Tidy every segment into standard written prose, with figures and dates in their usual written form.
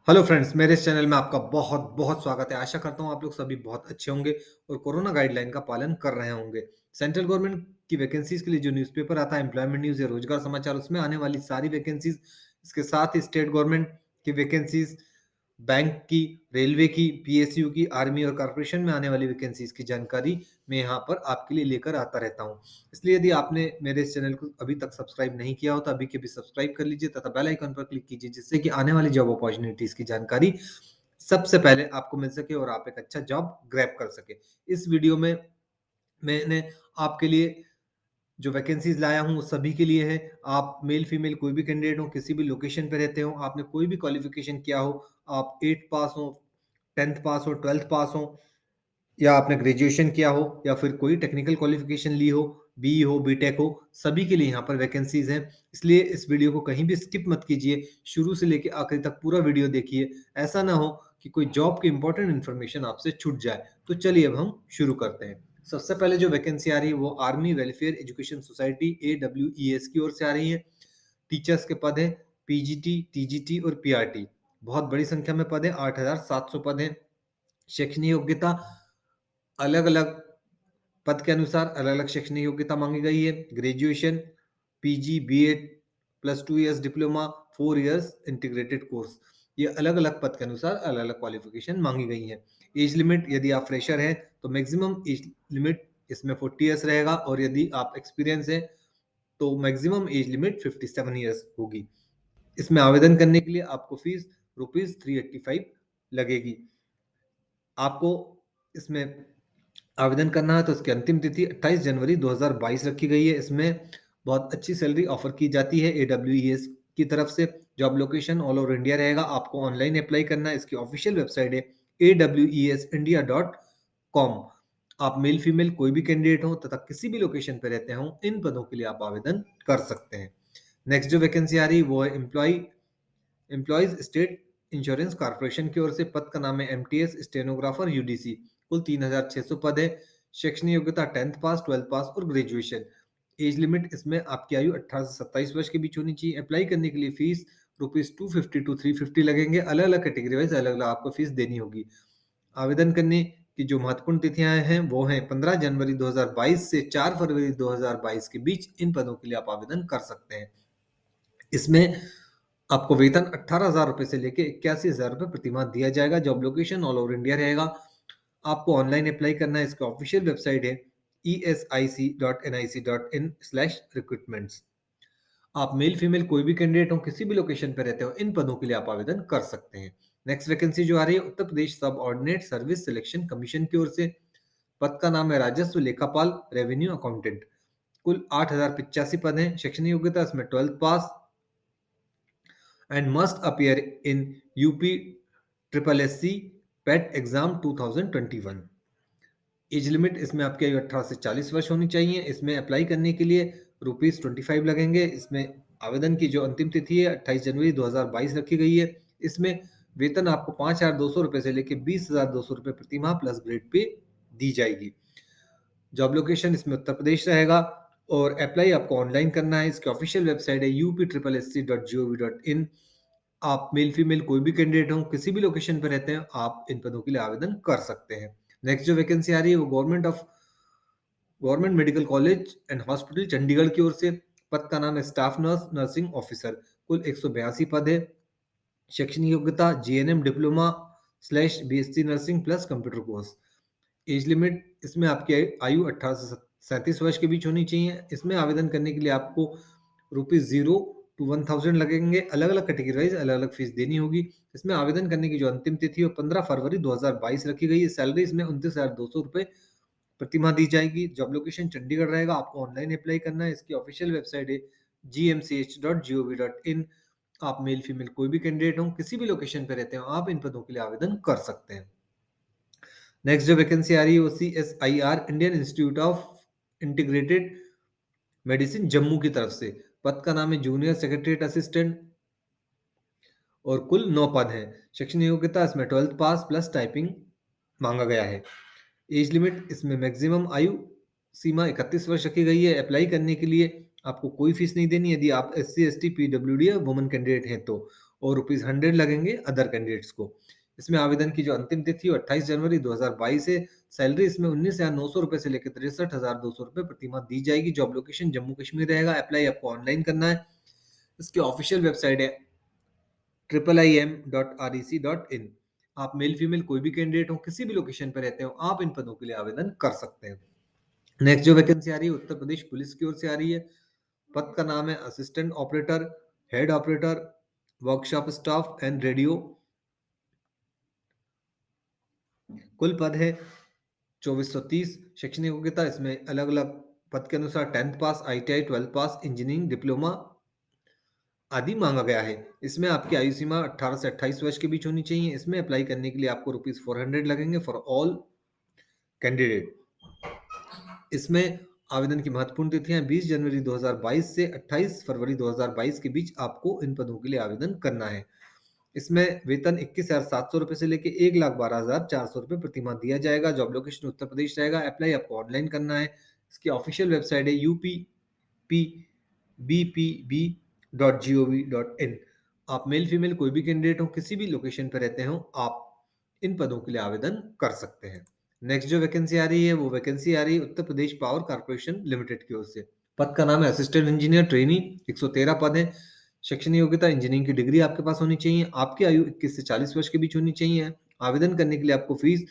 Hello friends, मेरे इस channel में आपका बहुत बहुत स्वागत है। आशा करता हूँ आप लोग सभी बहुत अच्छे होंगे और कोरोना गाइडलाइन का पालन कर रहे होंगे। सेंट्रल गवर्नमेंट की वैकेंसीज के लिए जो न्यूज़पेपर आता है एम्प्लॉयमेंट न्यूज़ या रोजगार समाचार, उसमें आने वाली सारी वैकेंसीज, इसके साथ ही स्टेट गवर्नमेंट की वैकेंसीज, बैंक की, रेलवे की, पीएसयू की, आर्मी और कॉर्पोरेशन में आने वाली वैकेंसीज की जानकारी मैं यहाँ पर आपके लिए लेकर आता रहता हूँ। इसलिए यदि आपने मेरे इस चैनल को अभी तक सब्सक्राइब नहीं किया हो तो अभी के भी सब्सक्राइब कर लीजिए तथा बेल आइकन पर क्लिक कीजिए, जिससे कि आने वाली जॉब अपॉर्चुनिटीज की जानकारी सबसे पहले आपको मिल सके और आप एक अच्छा जॉब ग्रैब कर सके। इस वीडियो में मैंने आपके लिए जो वैकेंसीज लाया हूँ वो सभी के लिए है। आप मेल फीमेल कोई भी कैंडिडेट हो, किसी भी लोकेशन पे रहते हो, आपने कोई भी क्वालिफिकेशन किया हो, आप 8th पास हो, 10th पास हो, 12th पास हो, या आपने ग्रेजुएशन किया हो, या फिर कोई टेक्निकल क्वालिफिकेशन ली हो, बीई हो, बीटेक हो, सभी के लिए यहाँ पर वैकेंसीज हैं। इसलिए इस वीडियो को कहीं भी स्किप मत कीजिए, शुरू से लेकर आखिरी तक पूरा वीडियो देखिए। ऐसा ना हो कि कोई जॉब की इंपॉर्टेंट इन्फॉर्मेशन आपसे छूट जाए। तो चलिए अब हम शुरू करते हैं। सबसे पहले जो वैकेंसी आ रही है वो army welfare education society AWES की ओर से आ रही है। टीचर्स के पद हैं पीजीटी, टीजीटी और पीआरटी। बहुत बड़ी संख्या में पद हैं, 8700 पद हैं। शैक्षणिक योग्यता अलग अलग पद के अनुसार अलग अलग शैक्षणिक योग्यता मांगी गई है। Graduation, PG, BEd, +2 years diploma, 4 years integrated course, ये अलग अलग पद के अनुसार अलग अलग क्वालिफिकेशन मांगी गई है। एज लिमिट, यदि आप फ्रेशर हैं तो मैक्सिमम एज लिमिट इसमें 40 इयर्स रहेगा, और यदि आप एक्सपीरियंस हैं तो मैक्सिमम एज लिमिट 57 इयर्स होगी। इसमें आवेदन करने के लिए आपको फीस ₹385 लगेगी। आपको इसमें आवेदन करना है तो इसकी अंतिम तिथि 28 जनवरी 2022 रखी गई है। इसमें बहुत अच्छी सैलरी ऑफर की जाती है AWES की तरफ से। Job location all over India रहेगा। आपको ऑनलाइन अप्लाई करना है। इसकी ऑफिशियल वेबसाइट है awesindia.com। आप मेल फीमेल कोई भी कैंडिडेट हो तथा किसी भी लोकेशन पर रहते हो, इन पदों के लिए आप आवेदन कर सकते हैं। नेक्स्ट जो वैकेंसी आ रही है वो है एम्प्लॉयज स्टेट इंश्योरेंस कॉर्पोरेशन की ओर से। पद का नाम है एमटीएस स्टेनोग्राफर यूडीसी। कुल 3600 पद है। शैक्षणिक योग्यता 10th पास, 12th पास और ग्रेजुएशन। एज लिमिट इसमें आपकी आयु 18 से 27 वर्ष के बीच होनी चाहिए। अप्लाई करने के लिए फीस ₹250 to 350 लगेंगे। अलग अलग कैटेगरी वाइज अलग अलग आपको फीस देनी होगी। आवेदन करने की जो महत्वपूर्ण तिथियां हैं वो हैं 15 जनवरी 2022 से 4 फरवरी 2022 के बीच। इन पदों के लिए आप आवेदन कर सकते हैं। इसमें आपको वेतन 18,000 रुपए से लेके 81,000 रुपए प्रति माह दिया जाएगा। Job location all over India रहेगा। आपको ऑनलाइन अप्लाई करना है। इसकी ऑफिशियल वेबसाइट है esic.nic.in/recruitments। आप मेल फीमेल कोई भी कैंडिडेट हो, किसी भी लोकेशन पे रहते हो, इन पदों के लिए आप आवेदन कर सकते हैं। नेक्स्ट वैकेंसी जो आ रही है उत्तर प्रदेश सब ऑर्डिनेट सर्विस सिलेक्शन कमीशन की ओर से। पद का नाम है राजस्व लेखापाल, रेवेन्यू अकाउंटेंट। कुल 8,085 पद हैं। शैक्षणिक योग्यता इसमें 12th pass and must appear in UPSSC PET exam 2021। Age limit इसमें आपकी आयु 18 से 40 वर्ष होनी चाहिए। इसमें अप्लाई करने के लिए ₹25 लगेंगे। इसमें आवेदन की जो अंतिम तिथि है 28 जनवरी 2022 रखी गई है। इसमें वेतन आपको ₹5,200 से लेकर ₹20,200 प्रति माह प्लस ग्रेड पे दी जाएगी। जॉब लोकेशन इसमें उत्तर प्रदेश रहेगा और अप्लाई आपको ऑनलाइन करना है। इसकी ऑफिशियल वेबसाइट है upsssc.gov.in। आप मेल फीमेल कोई भी कैंडिडेट हो, किसी भी लोकेशन पर रहते हैं, आप इन पदों के लिए आवेदन कर सकते हैं। नेक्स्ट जो वैकेंसी आ रही है वो government medical college and hospital Chandigarh की ओर से। पद का नाम है स्टाफ नर्स नर्सिंग ऑफिसर। कुल 182 पद है। शैक्षणिक योग्यता GNM diploma slash BSc nursing plus computer course. Age limit इसमें आपकी आयु 18 से 37 वर्ष के बीच होनी चाहिए। इसमें आवेदन करने के लिए आपको ₹0 to 1,000 लगेंगे। अलग अलग कैटेगरी वाइज अलग अलग फीस देनी होगी। इसमें आवेदन करने की जो अंतिम तिथि है वो 15 फरवरी 2022 रखी गई है। सैलरी इसमें ₹29,200 प्रति माह दी जाएगी। जॉब लोकेशन चंडीगढ़ रहेगा। आपको ऑनलाइन अप्लाई करना है। इसकी ऑफिशियल वेबसाइट है gmch.gov.in। आप मेल फीमेल कोई भी कैंडिडेट हो, किसी भी लोकेशन पे रहते हो, आप इन पदों के लिए आवेदन कर सकते हैं। नेक्स्ट जो वैकेंसी आ रही है वो CSIR Indian institute of integrated medicine Jammu की तरफ से। पद का नाम है जूनियर सेक्रेटरीट असिस्टेंट और कुल 9 पद हैं। शैक्षणिक योग्यता इसमें 12th पास प्लस टाइपिंग मांगा गया है। एज लिमिट इसमें मैक्सिमम आयु सीमा 31 वर्ष रखी गई है। अप्लाई करने के लिए आपको कोई फीस नहीं देनी यदि आप SC ST PWD या वुमेन कैंडिडेट हैं तो। और ₹100 लगेंगे अदर कैंडिडेट्स को। इसमें आवेदन की जो अंतिम तिथि है 28 जनवरी 2022 है। सैलरी इसमें ₹19,900 से लेकर ₹63,200 प्रतिमाह दी जाएगी। जॉब लोकेशन जम्मू कश्मीर रहेगा। अप्लाई आपको ऑनलाइन करना है। इसकी ऑफिशियल वेबसाइट है IIM.REC.in। आप मेल फीमेल कोई भी कैंडिडेट हो, किसी भी लोकेशन पर रहते हो, आप इन पदों के लिए आवेदन कर सकते हैं। नेक्स्ट जो वैकेंसी आ रही है उत्तर प्रदेश पुलिस की ओर से आ रही है। पद का नाम है assistant operator, head operator, workshop staff and radio. कुल पद है 2430। शैक्षणिक योग्यता इसमें अलग अलग पद के अनुसार 10th पास, ITI 12th पास, इंजीनियरिंग डिप्लोमा आदि मांगा गया है। इसमें आपकी आयु सीमा 18 से 28 वर्ष के बीच होनी चाहिए। इसमें अप्लाई करने के लिए आपको ₹400 लगेंगे फॉर ऑल कैंडिडेट। इसमें आवेदन की महत्वपूर्ण तिथियां 20 जनवरी 2022 से 28 फरवरी 2022 के बीच आपको इन पदों के लिए आवेदन करना है। इसमें वेतन 21,700 रुपए से लेकर 1,12,400 रुपए प्रतिमाह दिया जाएगा। जॉब लोकेशन उत्तर प्रदेश रहेगा। अप्लाई आपको ऑनलाइन करना है। इसकी ऑफिशियल वेबसाइट है uppbpb.gov.in। आप मेल फीमेल कोई भी कैंडिडेट हो, किसी भी लोकेशन पर रहते हो, आप इन पदों के लिए आवेदन कर सकते हैं। नेक्स्ट जो वैकेंसी आ रही है वो वैकेंसी आ रही है Uttar Pradesh power corporation limited की ओर से। पद का नाम है असिस्टेंट इंजीनियर ट्रेनी। 113 पद है। शैक्षणिक योग्यता इंजीनियरिंग की डिग्री आपके पास होनी चाहिए। आपकी आयु 21 से 40 वर्ष के बीच होनी चाहिए। आवेदन करने के लिए आपको फीस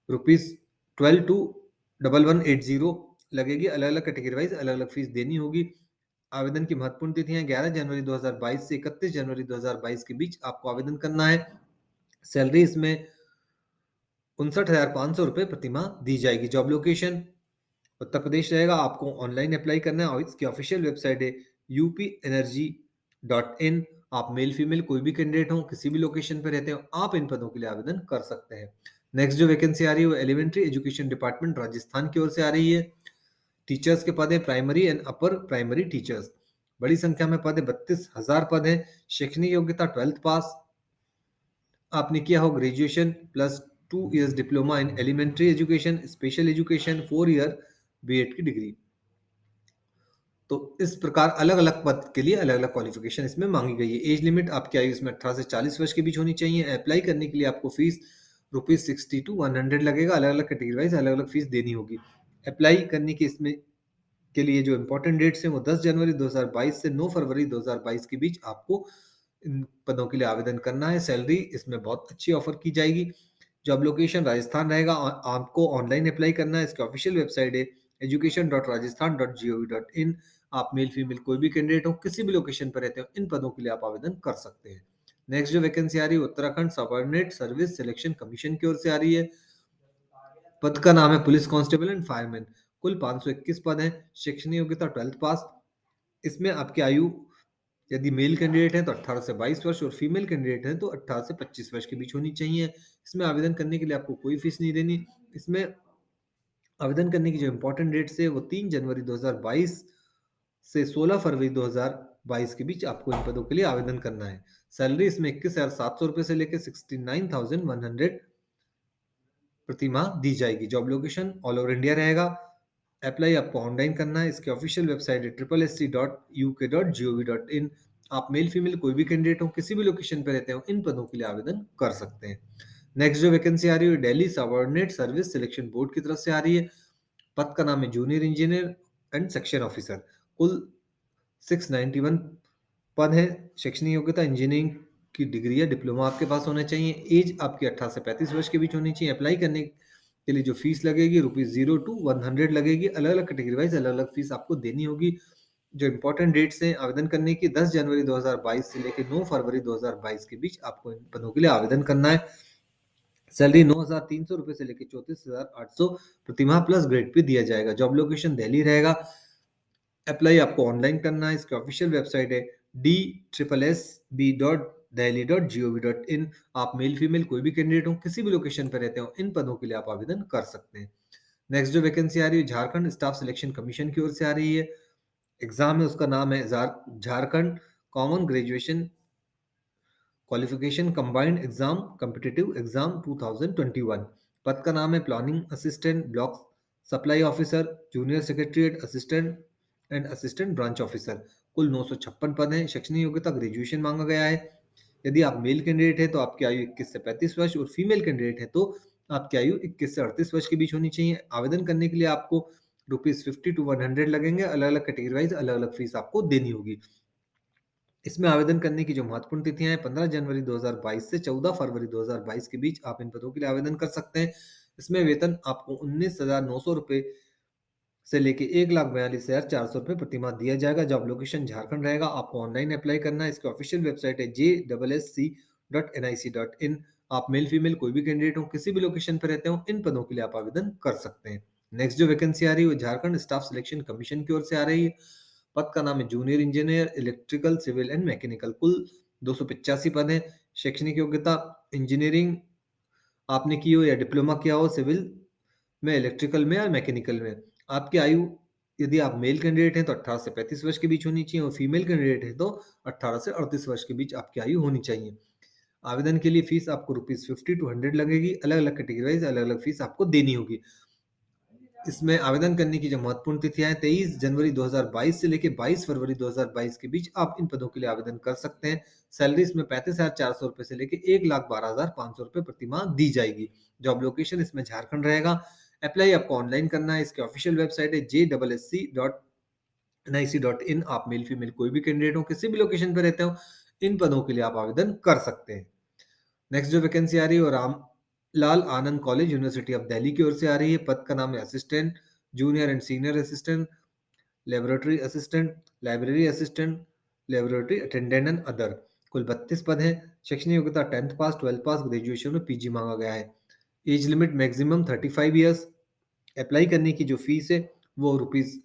₹12,21180 लगेगी। अलग अलग कैटेगरी वाइज अलग अलग फीस देनी होगी। आवेदन की महत्वपूर्ण तिथियां 11 जनवरी 2022 से 31 जनवरी 2022 के बीच आपको आवेदन करना है। सैलरी इसमें ₹59,500 प्रतिमाह दी जाएगी। जॉब लोकेशन उत्तर प्रदेश रहेगा। आपको ऑनलाइन अप्लाई करना है और इसकी ऑफिशियल वेबसाइट है UPenergy.in। आप मेल फीमेल कोई भी कैंडिडेट हो, किसी भी लोकेशन पर रहते हो, आप इन पदों के लिए आवेदन कर सकते हैं। नेक्स्ट जो वैकेंसी आ रही है वो एलिमेंट्री एजुकेशन डिपार्टमेंट राजस्थान की ओर से आ रही है। टीचर्स के पद है primary and upper primary teachers. बड़ी संख्या में पद है, 32,000 पद है। शैक्षणिक योग्यता 12th पास आपने किया हो, graduation plus 2 years diploma in elementary education, special education, 4 year BEd की डिग्री। तो इस प्रकार अलग अलग पद के लिए अलग अलग क्वालिफिकेशन इसमें मांगी गई है। एज लिमिट आपकी आयु इसमें 18 से 40 वर्ष के बीच होनी चाहिए। अप्लाई करने के लिए आपको फीस ₹60 to 100 लगेगा। अलग अलग कैटेगरी वाइज अलग अलग फीस देनी होगी। अप्लाई करने की इसमें के लिए जो इंपॉर्टेंट डेट्स हैं वो 10 जनवरी 2022 से 9 फरवरी 2022 के बीच आपको इन पदों के लिए आवेदन करना है। सैलरी इसमें बहुत अच्छी ऑफर की जाएगी। जॉब लोकेशन राजस्थान रहेगा। आपको ऑनलाइन अप्लाई करना है। इसकी ऑफिशियल वेबसाइट है education.rajasthan.gov.in। आप मेल फीमेल कोई भी कैंडिडेट हो, किसी भी लोकेशन पर रहते हो, इन पदों के लिए आप आवेदन कर सकते हैं। नेक्स्ट जो वैकेंसी आ रही है Uttarakhand subordinate service selection commission की ओर से आ रही है। पद का नाम है पुलिस कांस्टेबल एंड फायरमैन। कुल 521 पद हैं। शैक्षणिक योग्यता 12th पास। इसमें आपकी आयु यदि मेल कैंडिडेट है तो 18 से 22 वर्ष और फीमेल कैंडिडेट है तो 18 से 25 वर्ष के बीच होनी चाहिए। इसमें आवेदन करने के लिए आपको कोई फीस नहीं देनी। इसमें आवेदन करने की जो इंपॉर्टेंट डेट्स है वो 3 जनवरी 2022 से 16 फरवरी 2022 के बीच आपको इन पदों के लिए आवेदन करना है। सैलरी इसमें 21,700 रुपए से लेकर 69,100 प्रतिमाह दी जाएगी। Job location all over India रहेगा। अप्लाई आपको ऑनलाइन करना है। इसकी ऑफिशियल वेबसाइट है SSC.UK.gov.in। आप मेल फीमेल कोई भी कैंडिडेट हो, किसी भी लोकेशन पर रहते हो, इन पदों के लिए आवेदन कर सकते हैं। नेक्स्ट जो वैकेंसी आ रही है Delhi subordinate service selection board की तरफ से आ रही है। पद का नाम है junior engineer and section officer. कुल 691 पद है। शैक्षणिक योग्यता इंजीनियरिंग की डिग्री या डिप्लोमा आपके पास होना चाहिए। एज आपकी 18 से 35 वर्ष के बीच होनी चाहिए। अप्लाई करने के लिए जो फीस लगेगी ₹0 to 100 लगेगी। अलग अलग कैटेगरी वाइज अलग अलग फीस आपको देनी होगी। जो इंपॉर्टेंट डेट्स हैं आवेदन करने की 10 जनवरी 2022 से लेकर 9 फरवरी 2022 के बीच आपको इन पदों के लिए आवेदन करना है। सैलरी ₹9,300 से लेकर 34,800 प्रतिमाह प्लस ग्रेड पे दिया जाएगा। जॉब लोकेशन दिल्ली रहेगा। अप्लाई आपको ऑनलाइन करना है। इसकी ऑफिशियल वेबसाइट है DSSB.delhi.gov.in। आप मेल फीमेल कोई भी कैंडिडेट हो, किसी भी लोकेशन पर रहते हो, इन पदों के लिए आप आवेदन कर सकते हैं। नेक्स्ट जो वैकेंसी आ रही है झारखंड स्टाफ सिलेक्शन कमीशन की ओर से आ रही है। एग्जाम है उसका नाम है Jharkhand common graduation qualification combined exam competitive exam 2021। पद का नाम है planning assistant, block supply officer, junior secretariat assistant and assistant branch officer. कुल 956 पद हैं। शैक्षणिक योग्यता ग्रेजुएशन मांगा गया है। यदि आप मेल कैंडिडेट हैं तो आपकी आयु 21 से 35 वर्ष और फीमेल कैंडिडेट है तो आपकी आयु 21 से 38 वर्ष के बीच होनी चाहिए। आवेदन करने के लिए आपको ₹50 to 100 लगेंगे। अलग-अलग कैटेगरी वाइज़ अलग-अलग फीस आपको देनी होगी। इसमें आवेदन करने की जो महत्वपूर्ण तिथियां हैं, 15 जनवरी 2022 से 14 फरवरी 2022 के बीच आप इन पदों के लिए आवेदन कर सकते हैं। इसमें वेतन आपको 19,900 रुपए से लेके 1,42,400 रुपए प्रति माह दिया जाएगा। जॉब लोकेशन झारखंड रहेगा। आपको ऑनलाइन अप्लाई करना है। इसकी ऑफिशियल वेबसाइट है jssc.nic.in। आप मेल फीमेल कोई भी कैंडिडेट हो, किसी भी लोकेशन पर रहते हो, इन पदों के लिए आप आवेदन कर सकते हैं। नेक्स्ट जो वैकेंसी आ रही है वो झारखंड स्टाफ सिलेक्शन कमीशन की ओर से आ रही है। पद का नाम है junior engineer electrical civil and mechanical. कुल 285 पद है। शैक्षणिक योग्यता इंजीनियरिंग आपने की हो या डिप्लोमा किया हो सिविल में, इलेक्ट्रिकल में या मैकेनिकल में। आपकी आयु यदि आप मेल कैंडिडेट हैं तो 18 से 35 वर्ष के बीच होनी चाहिए और फीमेल कैंडिडेट है तो 18 से 38 वर्ष के बीच आपकी आयु होनी चाहिए। आवेदन के लिए फीस आपको ₹50 to 100 लगेगी। अलग-अलग कैटेगरी वाइज़ अलग-अलग फीस आपको देनी होगी। इसमें आवेदन करने की जो महत्वपूर्ण तिथियां हैं, 23 जनवरी 2022 से लेकर 22 फरवरी 2022 के बीच आप इन पदों के लिए आवेदन कर सकते हैं। सैलरी इसमें 35,400 रुपए से लेकर 1,12,500 रुपए प्रति माह दी जाएगी। जॉब लोकेशन इसमें झारखंड रहेगा। अप्लाई आपको ऑनलाइन करना है। इसकी ऑफिशियल वेबसाइट है jssc.nic.in। आप मेल फीमेल कोई भी कैंडिडेट हो, किसी भी लोकेशन पर रहते हो, इन पदों के लिए आप आवेदन कर सकते हैं। नेक्स्ट जो वैकेंसी आ रही है वो रामलाल आनंद कॉलेज यूनिवर्सिटी ऑफ दिल्ली की ओर से आ रही है। पद का नाम है assistant junior and senior assistant, laboratory assistant, library assistant, laboratory attendant and other. कुल 32 पद हैं। शैक्षणिक योग्यता 10th पास, 12th पास, ग्रेजुएशन में पीजी मांगा गया है। Age limit maximum 35 years. Apply करने की जो फीस है वो रुपीज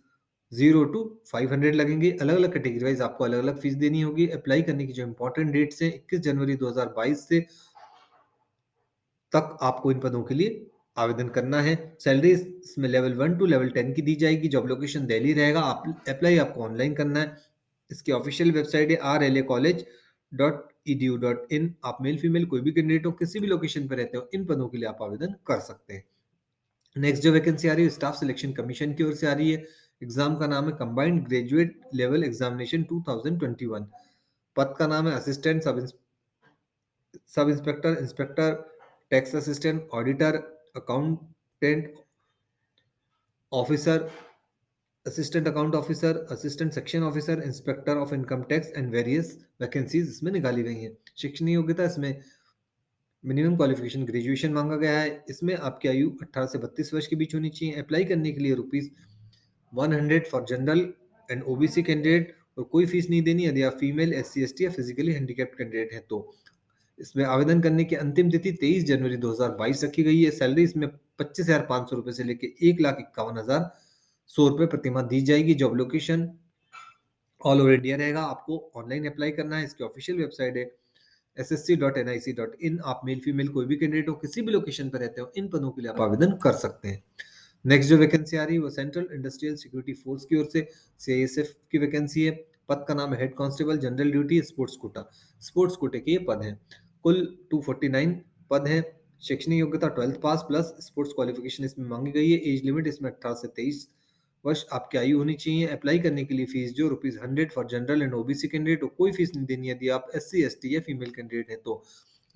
0 to 500 लगेंगे। अलग अलग कैटेगरी वाइज आपको अलग अलग फीस देनी होगी। अप्लाई करने की जो इंपॉर्टेंट डेट्स हैं, 21 जनवरी 2022 से तक आपको इन पदों के लिए आवेदन करना है। सैलरी इसमें लेवल 1 टू लेवल 10 की दी जाएगी। जॉब लोकेशन दिल्ली रहेगा। आप अप्लाई आपको ऑनलाइन करना है। इसकी ऑफिशियल वेबसाइट है rlacollege.edu.in। आप मेल फीमेल कोई भी कैंडिडेट हो, किसी भी लोकेशन पर रहते हो, इन पदों के लिए आप आवेदन कर सकते हैं। नेक्स्ट जो वैकेंसी आ रही है स्टाफ सिलेक्शन कमीशन की ओर से आ रही है। एग्जाम का नाम है कंबाइंड ग्रेजुएट लेवल एग्जामिनेशन 2021। पद का नाम है assistant sub inspector, inspector, tax assistant, auditor, accountant officer, assistant account officer, assistant section officer, inspector of income tax and various vacancies इसमें निकाली गई हैं। शिक्षण योग्यता इसमें मिनिमम क्वालिफिकेशन ग्रेजुएशन मांगा गया है। इसमें आपकी आयु 18 से 32 वर्ष के बीच होनी चाहिए। अप्लाई करने के लिए rupees 100 for general and OBC candidate और कोई फीस नहीं देनी यदि आप फीमेल, एससी, एसटी या फिजिकली हैंडीकैप्ड कैंडिडेट हैं तो। इसमें आवेदन करने की अंतिम तिथि 23 जनवरी 2022 रखी गई है। सैलरी इसमें 25,500 रुपए से लेकर 1,51,100 रुपए प्रति माह दी जाएगी। Job location all over India रहेगा। आपको ऑनलाइन अप्लाई करना है। इसकी ऑफिशियल वेबसाइट है ssc.nic.in। आप मेल फीमेल कोई भी कैंडिडेट हो, किसी भी लोकेशन पर रहते हो, इन पदों के लिए आप आवेदन कर सकते हैं। नेक्स्ट जो वैकेंसी आ रही है वो सेंट्रल इंडस्ट्रियल सिक्योरिटी फोर्स की ओर से सीआईएसएफ की वैकेंसी है। पद का नाम है head constable general duty sports quota. Sports कोटे के ये पद हैं। कुल 249 पद हैं। शैक्षणिक योग्यता 12th पास प्लस स्पोर्ट्स क्वालिफिकेशन इसमें मांगी गई है। एज लिमिट इसमें 18 से 23 वर्ष आपकी आयु होनी चाहिए। अप्लाई करने के लिए फीस जो rupees 100 for general and OBC candidate और कोई फीस नहीं देनी यदि आप एससी, एसटी या फीमेल कैंडिडेट है तो।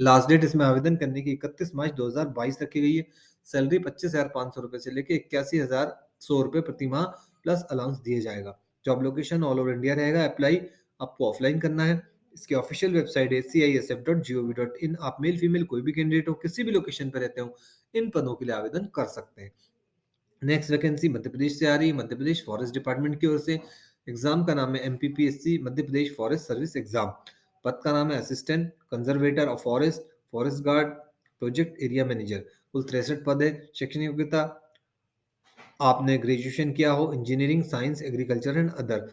लास्ट डेट इसमें आवेदन करने की 31 मार्च 2022 रखी गई है। सैलरी 25,500 रुपए से लेकर 81,100 रुपए प्रति माह प्लस अलाउंस दिए जाएगा। Job location all over India रहेगा। अप्लाई आपको ऑफलाइन करना है। इसकी ऑफिशियल वेबसाइट है cisf.gov.in। आप मेल फीमेल कोई भी कैंडिडेट हो, किसी भी लोकेशन पर रहते हो, इन पदों के लिए आवेदन कर सकते हैं। नेक्स्ट वैकेंसी मध्य प्रदेश से आ रही है। मध्य प्रदेश फॉरेस्ट डिपार्टमेंट की ओर से। एग्जाम का नाम है MPPSC Madhya Pradesh forest service exam. पद का नाम है assistant conservator of forest, forest guard, project area manager. कुल 63 पद है। शैक्षणिक योग्यता आपने ग्रेजुएशन किया हो engineering, science, agriculture and other.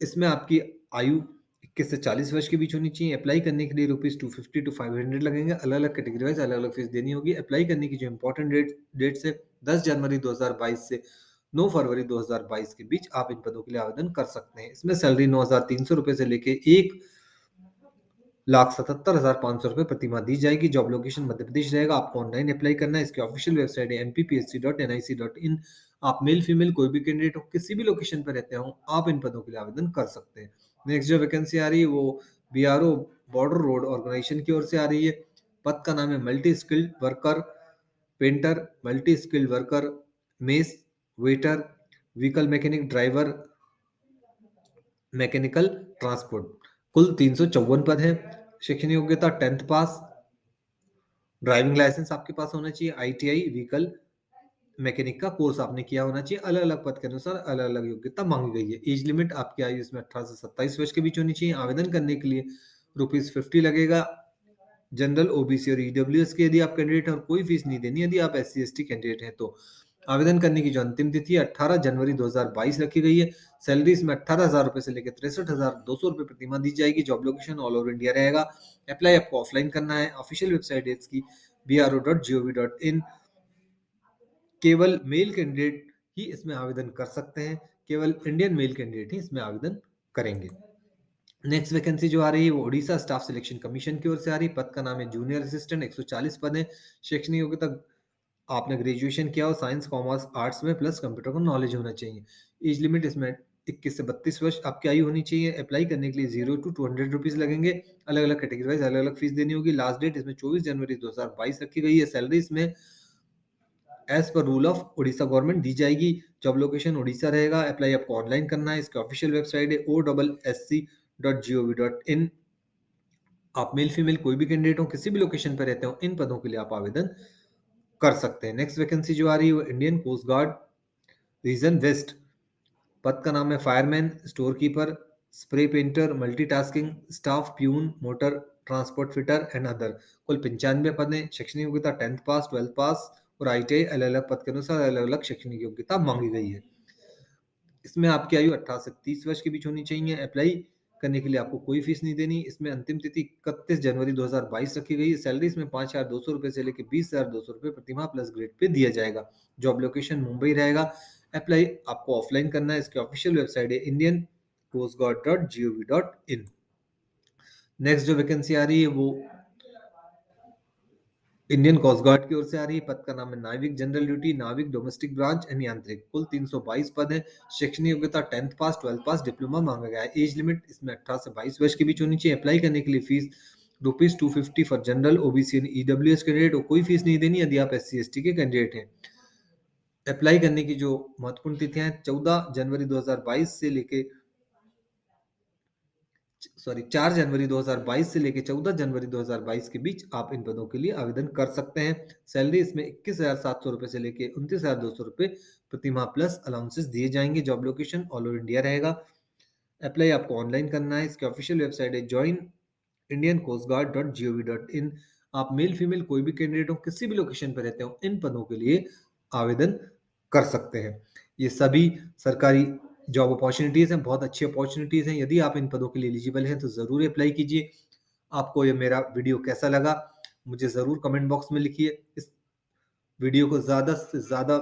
इसमें आपकी आयु 21 से 40 वर्ष के बीच होनी चाहिए। अप्लाई करने के लिए रुपीज 250 to 500 लगेंगे। अलग अलग कैटेगरी वाइज अलग अलग फीस देनी होगी। अप्लाई करने की जो इंपॉर्टेंट डेट से 10 जनवरी 2022 से 9 फरवरी 2022 के बीच आप इन पदों के लिए आवेदन कर सकते हैं। इसमें सैलरी 9,300 रुपए से लेके 1,77,500 रुपए प्रति माह दी जाएगी। जॉब लोकेशन मध्य प्रदेश रहेगा। आपको ऑनलाइन अप्लाई करना है। इसकी ऑफिशियल वेबसाइट है mpsc.nic.in। आप मेल फीमेल कोई भी कैंडिडेट हो, किसी भी लोकेशन पर रहते हो, आप इन पदों के लिए आवेदन कर सकते हैं। नेक्स्ट जो वैकेंसी आ रही है वो बीआरओ बॉर्डर रोड ऑर्गेनाइजेशन की ओर से आ रही है। पद का नाम है multi skilled worker, painter, multi skilled worker, mess, waiter, vehicle mechanic, driver, mechanical transport. कुल 354 पद हैं। शैक्षणिक योग्यता 10th पास, ड्राइविंग लाइसेंस आपके पास होना चाहिए, आईटीआई व्हीकल मैकेनिक का कोर्स आपने किया होना चाहिए। अलग अलग पद के अनुसार अलग अलग योग्यता मांगी गई है। एज लिमिट आपकी आयु इसमें 18 से 27 वर्ष के बीच होनी चाहिए। आवेदन करने के लिए ₹50 लगेगा। जनरल, ओबीसी और ईडब्ल्यूएस के यदि आप कैंडिडेट हैं, और कोई फीस नहीं देनी यदि आप एससी एसटी कैंडिडेट हैं तो। आवेदन करने की जो अंतिम तिथि है 18 जनवरी 2022 रखी गई है। सैलरी इसमें 18,000 रुपए से लेकर 63,200 रुपए प्रति माह दी जाएगी। Job location all over India रहेगा। अप्लाई आपको ऑफलाइन करना है। ऑफिशियल वेबसाइट है इसकी bro.gov.in। केवल मेल कैंडिडेट ही इसमें आवेदन कर सकते हैं। केवल इंडियन मेल कैंडिडेट ही इसमें आवेदन करेंगे। नेक्स्ट वैकेंसी जो आ रही है वो उड़ीसा स्टाफ सिलेक्शन कमीशन की ओर से आ रही है। पद का नाम है जूनियर असिस्टेंट, 140 पद है। शैक्षणिक योग्यता आपने ग्रेजुएशन किया हो साइंस, कॉमर्स, आर्ट्स में, प्लस कंप्यूटर का नॉलेज होना चाहिए। एज लिमिट इसमें 21 से 32 वर्ष आपकी आयु होनी चाहिए। अप्लाई करने के लिए 0 to 200 रुपीज लगेंगे। अलग अलग कैटेगरी वाइज अलग अलग फीस देनी होगी। लास्ट डेट इसमें 24 जनवरी 2022 रखी गई है। सैलरी इसमें as per rule of Orissa government दी जाएगी। जॉब लोकेशन उड़ीसा रहेगा। अप्लाई आपको ऑनलाइन करना है। इसकी ऑफिशियल वेबसाइट है ossc.gov.in। आप मेल फीमेल कोई भी कैंडिडेट हो, किसी भी लोकेशन पर रहते हो, इन पदों के लिए आप आवेदन कर सकते हैं। नेक्स्ट वैकेंसी जो आ रही है वो Indian coast guard region west. पद का नाम है fireman, store keeper, spray painter, multitasking staff, peon, motor transport fitter and other. कुल 95 पद हैं। शैक्षणिक योग्यता 10th पास, 12th पास और आईटीआई। अलग अलग पद के अनुसार अलग अलग शैक्षणिक योग्यता मांगी गई है। इसमें आपकी आयु 18 से 30 वर्ष के बीच होनी चाहिए। अप्लाई करने के लिए आपको कोई फीस नहीं देनी। इसमें अंतिम तिथि 31 जनवरी 2022 रखी गई है। सैलरी इसमें 5,200 रुपए से लेकर 20,200 रुपए प्रति माह प्लस ग्रेड पे दिया जाएगा। जॉब लोकेशन मुंबई रहेगा। अप्लाई आपको ऑफलाइन करना है। इसकी ऑफिशियल वेबसाइट है indiancoastguard.gov.in। नेक्स्ट जो वैकेंसी आ रही है वो इंडियन कोस्ट गार्ड की ओर से आ रही है। पद का नाम है नाविक जनरल ड्यूटी, नाविक डोमेस्टिक ब्रांच एंड यांत्रिक। कुल 322 पद है। शैक्षणिक योग्यता 10th पास, 12th पास, डिप्लोमा मांगा गया है। एज लिमिट इसमें 18 से 22 वर्ष के बीच होनी चाहिए। अप्लाई करने के लिए fees ₹250 for general, OBC and EWS candidate, और कोई फीस नहीं देनी यदि आप एससी एसटी के कैंडिडेट हैं। अप्लाई करने की जो महत्वपूर्ण तिथियां हैं 14 जनवरी 2022 से लेके 4 जनवरी 2022 से लेकर 14 जनवरी 2022 के बीच आप इन पदों के लिए आवेदन कर सकते हैं। सैलरी इसमें 21,700 रुपए से लेकर 29,200 रुपए प्रति माह प्लस अलाउंसेस दिए जाएंगे। Job location all over India रहेगा। अप्लाई आपको ऑनलाइन करना है। इसकी ऑफिशियल वेबसाइट है join Indian coast guard dot G O V dot in. आप मेल फीमेल कोई भी कैंडिडेट हो, किसी भी लोकेशन पर रहते हो, इन पदों के लिए आवेदन कर सकते हैं। ये सभी सरकारी जॉब अपॉर्चुनिटीज हैं, बहुत अच्छी अपॉर्चुनिटीज हैं। यदि आप इन पदों के लिए एलिजिबल हैं तो ज़रूर अप्लाई कीजिए। आपको ये मेरा वीडियो कैसा लगा मुझे ज़रूर कमेंट बॉक्स में लिखिए। इस वीडियो को ज़्यादा से ज़्यादा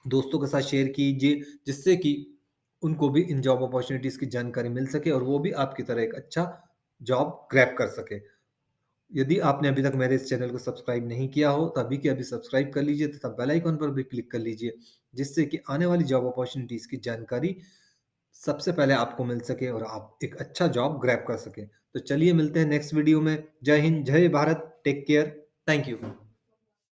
दोस्तों के साथ शेयर कीजिए, जिससे कि उनको भी इन जॉब अपॉर्चुनिटीज़ की जानकारी मिल सके और वो भी आपकी तरह एक अच्छा जॉब ग्रैब कर सके। यदि आपने अभी तक मेरे इस चैनल को सब्सक्राइब नहीं किया हो तो अभी के अभी सब्सक्राइब कर लीजिए तथा बेल आइकन पर भी क्लिक कर लीजिए, जिससे कि आने वाली जॉब अपॉर्चुनिटीज़ की जानकारी सबसे पहले आपको मिल सके और आप एक अच्छा जॉब ग्रैब कर सकें। तो चलिए मिलते हैं नेक्स्ट वीडियो में। जय हिंद, जय Bharat, take care, thank you.